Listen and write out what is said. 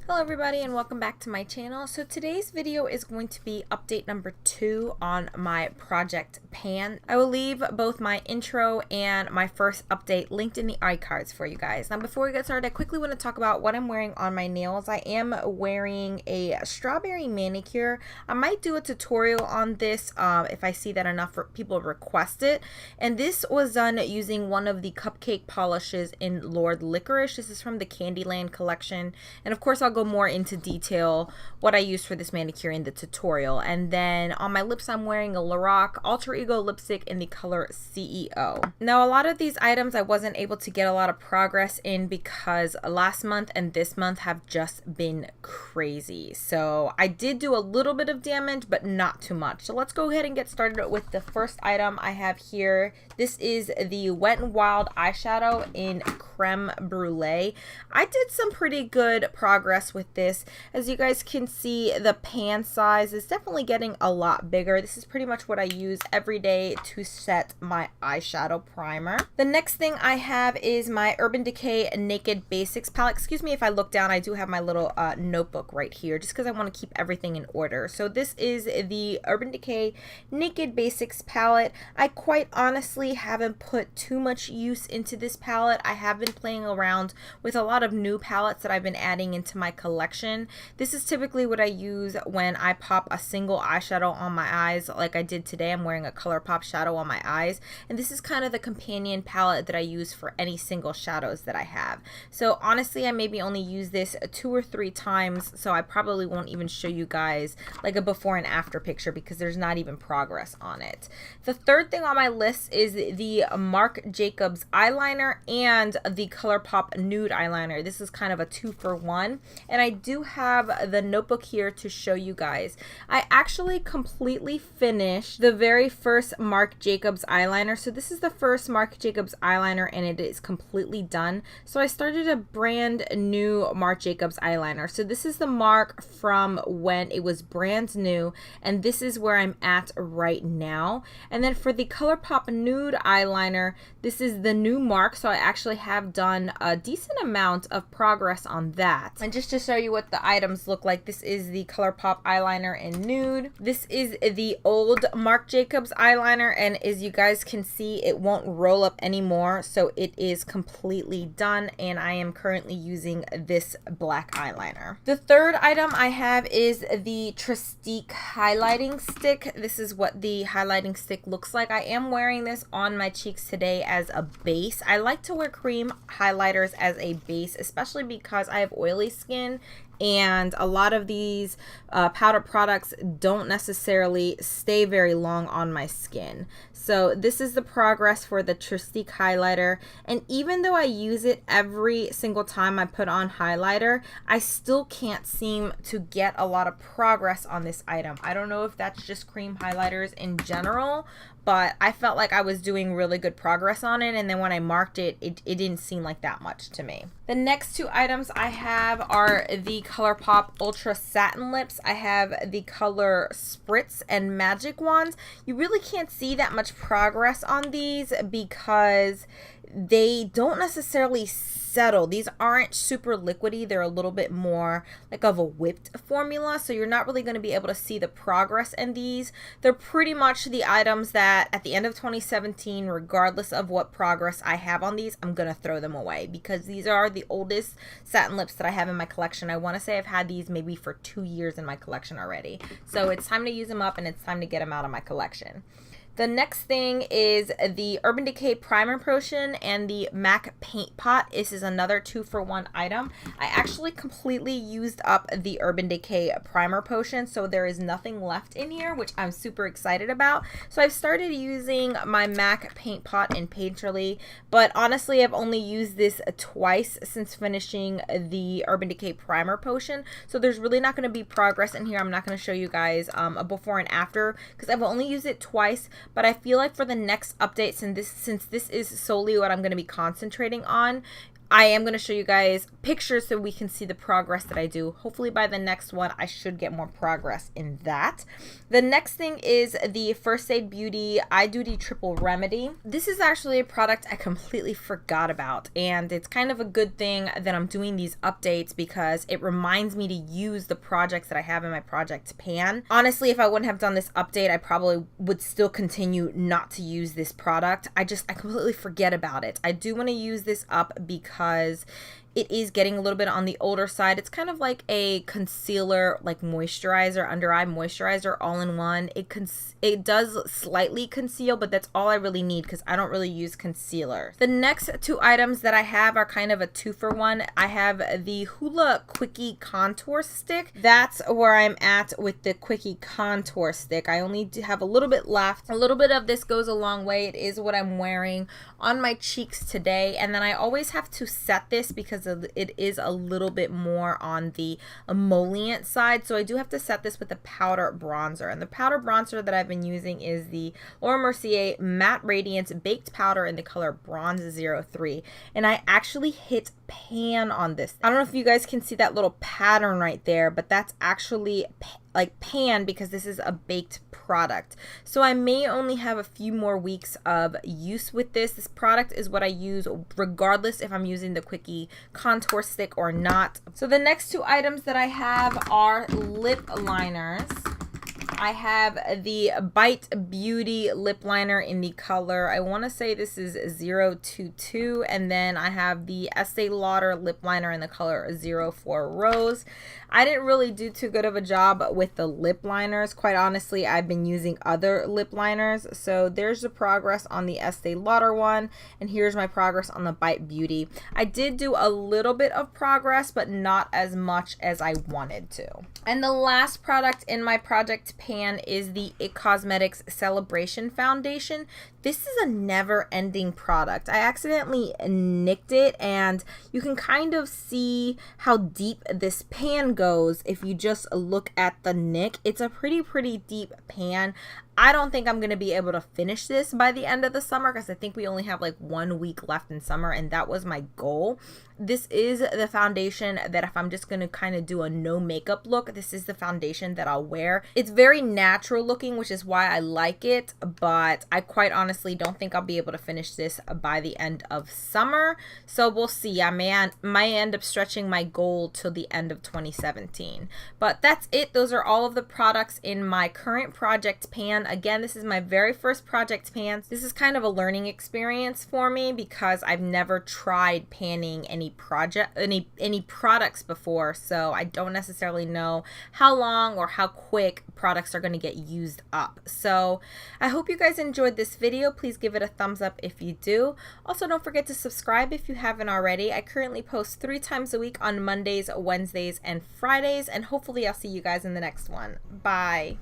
Hello everybody and welcome back to my channel. So today's video is going to be update number 2 on my project pan. I will leave both my intro and my first update linked in the iCards for you guys. Now before we get started, I quickly want to talk about what I'm wearing on my nails. I am wearing a strawberry manicure. I might do a tutorial on this if I see that enough people request it. And this was done using one of the cupcake polishes in Lauder Licorice. This is from the Candyland collection. And of course I'll go more into detail what I use for this manicure in the tutorial. And then on my lips I'm wearing a Lorac Alter Ego lipstick in the color CEO. Now a lot of these items I wasn't able to get a lot of progress in because last month and this month have just been crazy. So I did do a little bit of damage but not too much. So let's go ahead and get started with the first item I have here. This is the Wet n Wild eyeshadow in Creme Brulee. I did some pretty good progress with this. As you guys can see, the pan size is definitely getting a lot bigger. This is pretty much what I use every day to set my eyeshadow primer. The next thing I have is my Urban Decay Naked Basics palette. Excuse me if I look down, I do have my little notebook right here just because I want to keep everything in order. So this is the Urban Decay Naked Basics palette. I quite honestly haven't put too much use into this palette. I have been playing around with a lot of new palettes that I've been adding into my collection. This is typically what I use when I pop a single eyeshadow on my eyes like I did today. I'm wearing a Colourpop shadow on my eyes, and this is kind of the companion palette that I use for any single shadows that I have. So honestly I maybe only use this 2 or 3 times, so I probably won't even show you guys like a before and after picture because there's not even progress on it. The third thing on my list is the Marc Jacobs eyeliner and the Colourpop Nude eyeliner. This is kind of a 2-for-1, and I do have the notebook here to show you guys. I actually completely finished the very first Marc Jacobs eyeliner. So this is the first Marc Jacobs eyeliner and it is completely done. So I started a brand new Marc Jacobs eyeliner. So this is the Marc from when it was brand new, and this is where I'm at right now. And then for the Colourpop Nude eyeliner, this is the new Marc, so I actually have done a decent amount of progress on that. And just to show you what the items look like, this is the Colourpop eyeliner in Nude. This is the old Marc Jacobs eyeliner, and as you guys can see, it won't roll up anymore, so it is completely done, and I am currently using this black eyeliner. The third item I have is the Trestique highlighting stick. This is what the highlighting stick looks like. I am wearing this on my cheeks today as a base. I like to wear cream highlighters as a base, especially because I have oily skin and a lot of these powder products don't necessarily stay very long on my skin. So this is the progress for the Trestique highlighter, and even though I use it every single time I put on highlighter, I still can't seem to get a lot of progress on this item. I don't know if that's just cream highlighters in general, but I felt like I was doing really good progress on it, and then when I marked it, it didn't seem like that much to me. The next 2 items I have are the Colourpop Ultra Satin Lips. I have the color Spritz and Magic Wands. You really can't see that much progress on these because they don't necessarily settle. These aren't super liquidy. They're a little bit more like of a whipped formula, so you're not really going to be able to see the progress in these. They're pretty much the items that at the end of 2017, regardless of what progress I have on these, I'm going to throw them away because these are the oldest satin lips that I have in my collection. I want to say I've had these maybe for 2 years in my collection already. So it's time to use them up and it's time to get them out of my collection. The next thing is the Urban Decay Primer Potion and the MAC Paint Pot. This is another 2-for-1 item. I actually completely used up the Urban Decay Primer Potion, so there is nothing left in here, which I'm super excited about. So I've started using my MAC Paint Pot in Painterly, but honestly I've only used this twice since finishing the Urban Decay Primer Potion, so there's really not going to be progress in here. I'm not going to show you guys a before and after because I've only used it twice. But I feel like for the next update, since this is solely what I'm going to be concentrating on, I am going to show you guys pictures so we can see the progress that I do. Hopefully by the next one, I should get more progress in that. The next thing is the First Aid Beauty Eye Duty Triple Remedy. This is actually a product I completely forgot about, and it's kind of a good thing that I'm doing these updates because it reminds me to use the projects that I have in my project pan. Honestly, if I wouldn't have done this update, I probably would still continue not to use this product. I completely forget about it. I do want to use this up because it is getting a little bit on the older side. It's kind of like a concealer, like moisturizer, under eye moisturizer, all in one. It does slightly conceal, but that's all I really need because I don't really use concealer. The next two items that I have are kind of a 2-for-1. I have the Hoola Quickie Contour Stick. That's where I'm at with the Quickie Contour Stick. I only have a little bit left. A little bit of this goes a long way. It is what I'm wearing on my cheeks today, and then I always have to set this because it is a little bit more on the emollient side, so I do have to set this with a powder bronzer. And the powder bronzer that I've been using is the Laura Mercier Matte Radiance Baked Powder in the color Bronze 03, and I actually hit pan on this. I don't know if you guys can see that little pattern right there, but that's actually like pan because this is a baked product. So I may only have a few more weeks of use with this. This product is what I use regardless if I'm using the Quickie Contour Stick or not. So the next two items that I have are lip liners. I have the Bite Beauty lip liner in the color, I want to say this is 022, and then I have the Estee Lauder lip liner in the color 04 Rose. I didn't really do too good of a job with the lip liners. Quite honestly, I've been using other lip liners. So there's the progress on the Estee Lauder one, and here's my progress on the Bite Beauty. I did do a little bit of progress, but not as much as I wanted to. And the last product in my project pan is the IT Cosmetics Celebration Foundation. This is a never-ending product. I accidentally nicked it, and you can kind of see how deep this pan goes if you just look at the nick. It's a pretty deep pan. I don't think I'm going to be able to finish this by the end of the summer because I think we only have like 1 week left in summer, and that was my goal. This is the foundation that if I'm just going to kind of do a no makeup look, this is the foundation that I'll wear. It's very natural looking, which is why I like it, but I quite honestly don't think I'll be able to finish this by the end of summer. So we'll see. I might end up stretching my goal till the end of 2017. But that's it. Those are all of the products in my current project pan. Again, this is my very first project pan. This is kind of a learning experience for me because I've never tried panning any products before, so I don't necessarily know how long or how quick products are going to get used up. So I hope you guys enjoyed this video. Please give it a thumbs up if you do. Also, don't forget to subscribe if you haven't already. I currently post 3 times a week on Mondays, Wednesdays, and Fridays, and hopefully I'll see you guys in the next one. Bye.